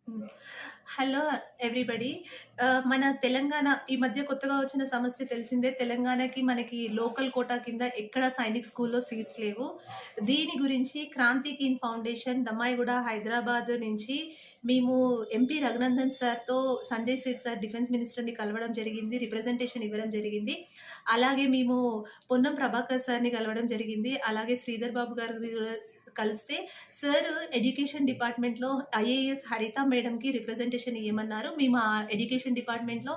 హ్మ్. Hello everybody. మన తెలంగాణ ఈ మధ్య కొత్తగా వచ్చిన సమస్య తెలిసిందే. తెలంగాణకి మనకి లోకల్ కోటా కింద ఎక్కడ సైనిక్ స్కూల్‌లో సీట్స్ లేవు. దీని గురించి క్రాంతి కిన్ ఫౌండేషన్ దమ్మాయిగూడ, హైదరాబాద్ నుంచి మేము ఎంపీ రఘునందన్ సార్‌తో, సంజయ్ సేత్ సార్ డిఫెన్స్ మినిస్టర్‌ని కలవడం జరిగింది. రిప్రజెంటేషన్ ఇవ్వడం జరిగింది. అలాగే మేము పొన్నం ప్రభాకర్ సార్‌ని కలవడం జరిగింది. అలాగే శ్రీధర్ బాబు గారిని కూడా కలిస్తే సార్ ఎడ్యుకేషన్ డిపార్ట్‌మెంట్‌లో ఐఏఎస్ హరిత మేడంకి రిప్రజెంటేషన్ ఇయ్యమన్నారు. మేము ఆ ఎడ్యుకేషన్ డిపార్ట్‌మెంట్‌లో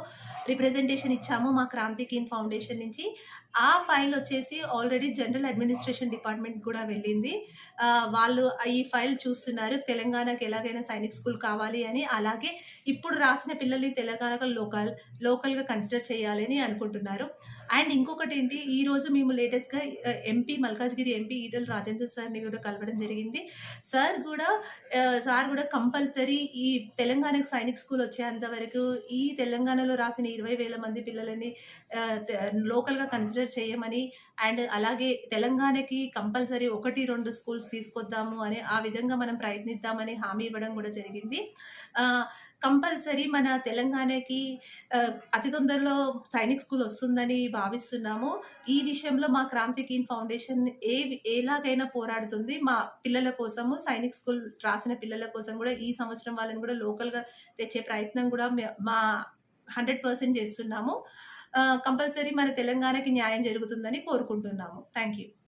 రిప్రజెంటేషన్ ఇచ్చాము మా క్రాంతి కీన్ ఫౌండేషన్ నుంచి. ఆ ఫైల్ వచ్చేసి ఆల్రెడీ జనరల్ అడ్మినిస్ట్రేషన్ డిపార్ట్‌మెంట్‌కి కూడా వెళ్ళింది. వాళ్ళు ఈ ఫైల్ చూస్తున్నారు. తెలంగాణకి ఎలాగైనా సైనిక్ స్కూల్ కావాలి అని. అలాగే ఇప్పుడు రాసిన పిల్లల్ని తెలంగాణకు లోకల్‌గా కన్సిడర్ చేయాలని అనుకుంటున్నారు. అండ్ ఇంకొకటేంటి, ఈరోజు మేము లేటెస్ట్‌గా ఎంపీ మల్కాజ్గిరి ఎంపీ ఈటెల రాజేందర్ సార్‌ని కూడా కలవడం జరిగింది. సార్ గూడా సార్ గూడా కంపల్సరీ ఈ తెలంగాణకు సైనిక్ స్కూల్ వచ్చేంత వరకు ఈ తెలంగాణలో రాసిన 20,000 మంది పిల్లలని ఆహ్, త లోకల్‌గా కన్సిడర్ చేయమని, అండ్ అలాగే తెలంగాణకి కంపల్సరీ 1, 2 స్కూల్స్ తీసుకొద్దాము అని, ఆ విధంగా మనం ప్రయత్నిద్దామని హామీ ఇవ్వడం గూడా జరిగింది. ఆహ్, కంపల్సరీ మన తెలంగాణకి అతి తొందరలో సైనిక్ స్కూల్ వస్తుందని భావిస్తున్నాము. ఈ విషయంలో మా క్రాంతి కీన్ ఫౌండేషన్ ఎలాగైనా పోరాడుతుంది. మా పిల్లల కోసము సైనిక్ స్కూల్ రాసిన పిల్లల కోసం గూడా ఈ సంవత్సరం వాళ్ళని గూడా లోకల్‌గా తెచ్చే ప్రయత్నం గూడా మా 100% చేస్తున్నాము. కంపల్సరీ మన తెలంగాణకి న్యాయం జరుగుతుందని కోరుకుంటున్నాము. Thank you.